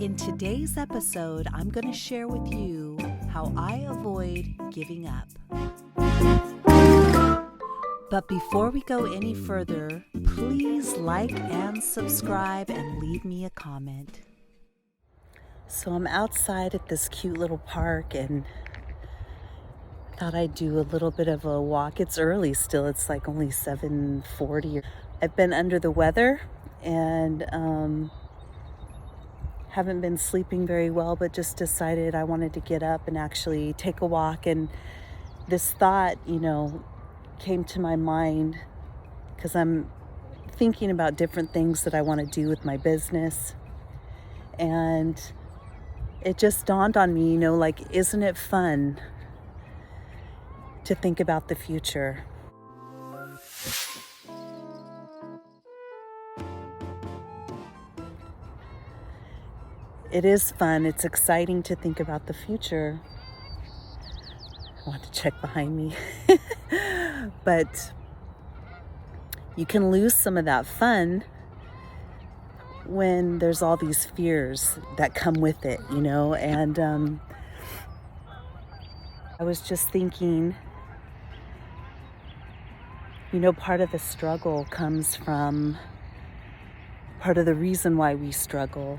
In today's episode, I'm going to share with you how I avoid giving up. But before we go any further, please like and subscribe and leave me a comment. So I'm outside at this cute little park and thought I'd do a little bit of a walk. It's early still. It's like only 7:40. I've been under the weather and haven't been sleeping very well, but just decided I wanted to get up and actually take a walk. And this thought, came to my mind because I'm thinking about different things that I want to do with my business. And it just dawned on me, isn't it fun to think about the future? It is fun. It's exciting to think about the future. I want to check behind me. But you can lose some of that fun when there's all these fears that come with it, and I was just thinking, part of the struggle comes from part of the reason why we struggle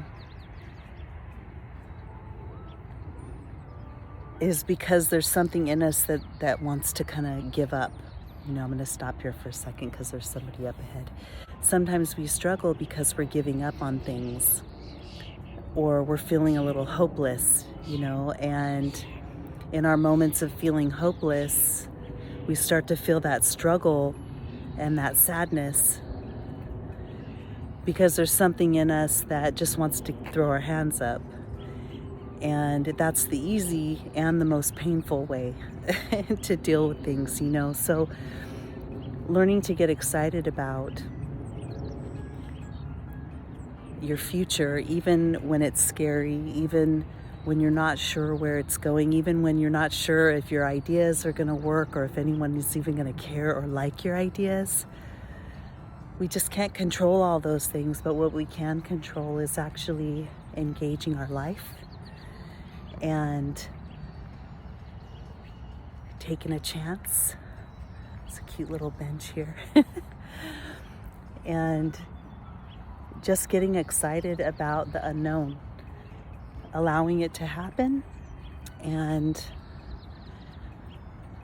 is because there's something in us that wants to kind of give up. I'm going to stop here for a second because there's somebody up ahead. Sometimes we struggle because we're giving up on things or we're feeling a little hopeless, and in our moments of feeling hopeless, we start to feel that struggle and that sadness because there's something in us that just wants to throw our hands up. And that's the easy and the most painful way to deal with things, So learning to get excited about your future, even when it's scary, even when you're not sure where it's going, even when you're not sure if your ideas are going to work or if anyone is even going to care or like your ideas. We just can't control all those things, but what we can control is actually engaging our life and taking a chance. It's a cute little bench here. And just getting excited about the unknown, allowing it to happen and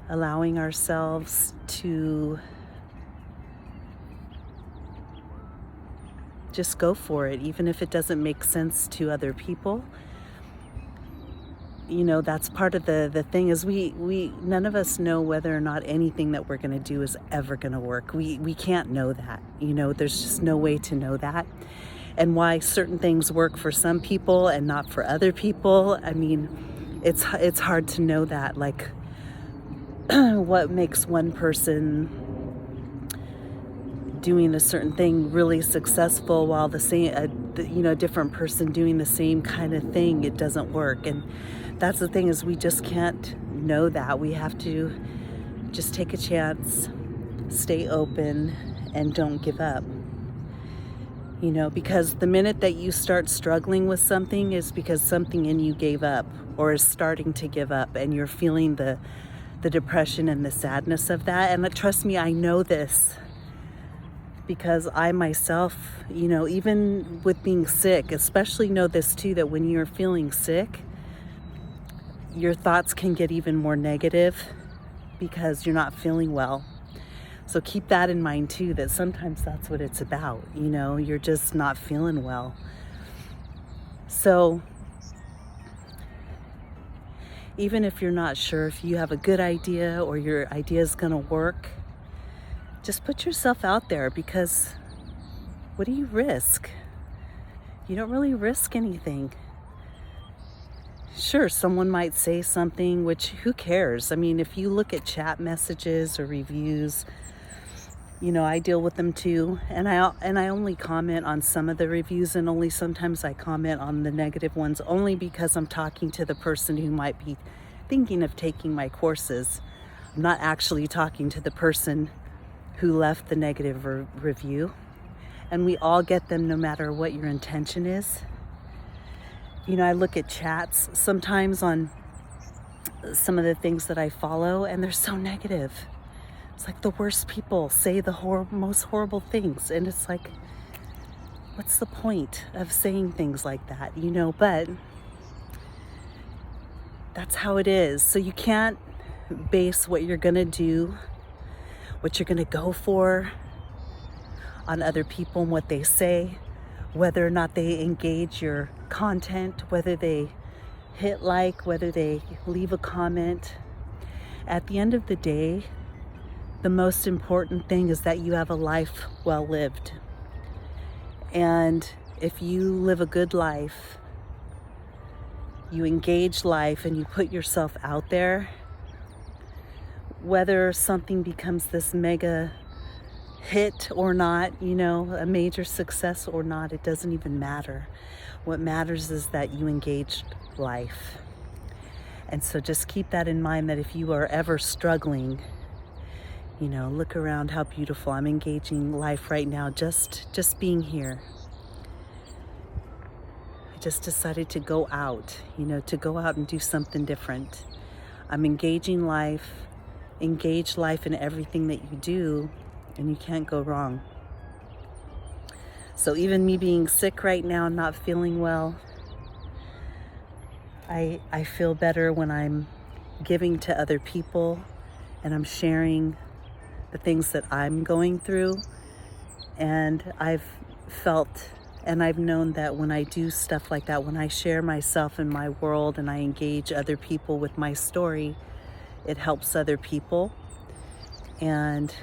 allowing ourselves to just go for it, even if it doesn't make sense to other people. That's part of the thing is we none of us know whether or not anything that we're going to do is ever going to work. We can't know that. There's just no way to know that. And why certain things work for some people and not for other people. I mean, it's hard to know that. Like, what makes one person doing a certain thing really successful while the same, a different person doing the same kind of thing, it doesn't work. And that's the thing is we just can't know that. We have to just take a chance, stay open, and don't give up. Because the minute that you start struggling with something is because something in you gave up or is starting to give up, and you're feeling the depression and the sadness of that. And trust me, I know this because I myself, even with being sick, especially know this too, that when you're feeling sick, your thoughts can get even more negative because you're not feeling well. So keep that in mind too, that sometimes that's what it's about. You're just not feeling well. So even if you're not sure if you have a good idea or your idea is going to work, just put yourself out there, because what do you risk? You don't really risk anything. Sure, someone might say something, which who cares? I mean, if you look at chat messages or reviews, I deal with them too. And I only comment on some of the reviews, and only sometimes I comment on the negative ones, only because I'm talking to the person who might be thinking of taking my courses. I'm not actually talking to the person who left the negative review. And we all get them no matter what your intention is. You know, I look at chats sometimes on some of the things that I follow, and they're so negative. It's like the worst people say the most horrible things, and it's like, what's the point of saying things like that, you know? But that's how it is. So you can't base what you're gonna do, what you're gonna go for, on other people and what they say, whether or not they engage your content, whether they hit like, whether they leave a comment. At the end of the day, the most important thing is that you have a life well lived. And if you live a good life, you engage life and you put yourself out there, whether something becomes this mega hit or not, you know, a major success or not, it doesn't even matter. What matters is that you engaged life. And so just keep that in mind, that if you are ever struggling, you know, look around, how beautiful. I'm engaging life right now, just being here. I just decided to go out, you know, to go out and do something different. I'm engaging life. Engage life in everything that you do, and you can't go wrong. So even me being sick right now, not feeling well, I feel better when I'm giving to other people and I'm sharing the things that I'm going through. And I've felt and I've known that when I do stuff like that, when I share myself and my world and I engage other people with my story, it helps other people. And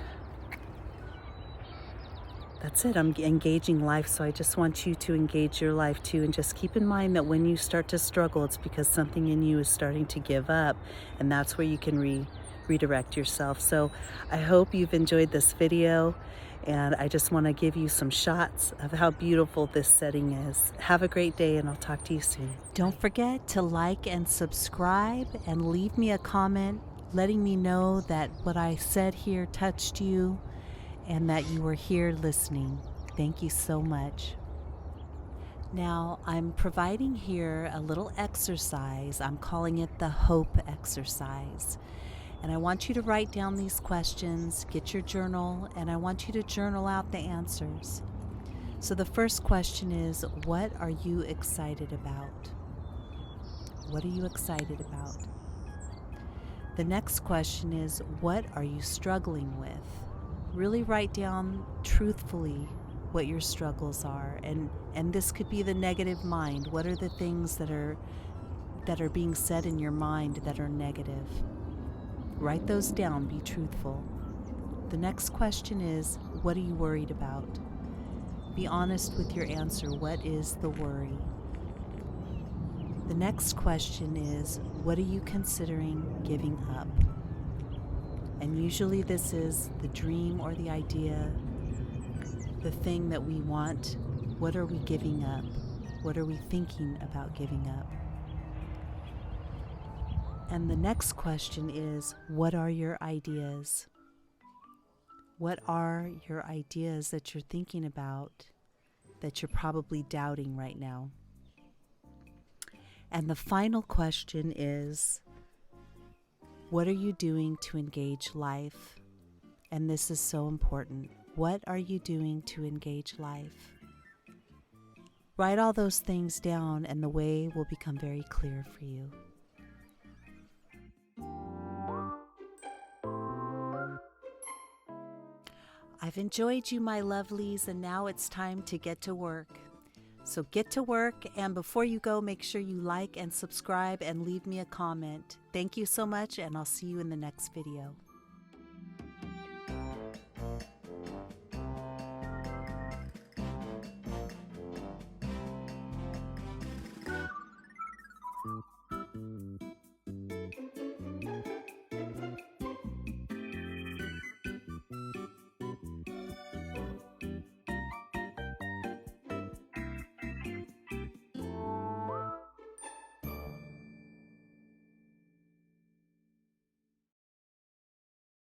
that's it. I'm engaging life, so I just want you to engage your life too, and just keep in mind that when you start to struggle, it's because something in you is starting to give up, and that's where you can redirect yourself. So I hope you've enjoyed this video, and I just want to give you some shots of how beautiful this setting is. Have a great day, and I'll talk to you soon. Don't forget to like and subscribe and leave me a comment letting me know that what I said here touched you and that you were here listening. Thank you so much. Now, I'm providing here a little exercise. I'm calling it the hope exercise. And I want you to write down these questions, get your journal, and I want you to journal out the answers. So the first question is, what are you excited about? What are you excited about? The next question is, what are you struggling with? Really write down truthfully what your struggles are, and this could be the negative mind. What are the things that are being said in your mind that are negative? Write those down, be truthful. The next question is, what are you worried about? Be honest with your answer. What is the worry? The next question is, what are you considering giving up? And usually this is the dream or the idea, the thing that we want. What are we giving up? What are we thinking about giving up? And the next question is, what are your ideas? What are your ideas that you're thinking about that you're probably doubting right now? And the final question is, what are you doing to engage life? And this is so important. What are you doing to engage life? Write all those things down and the way will become very clear for you. I've enjoyed you, my lovelies, and now it's time to get to work. So get to work, and before you go, make sure you like and subscribe and leave me a comment. Thank you so much, and I'll see you in the next video.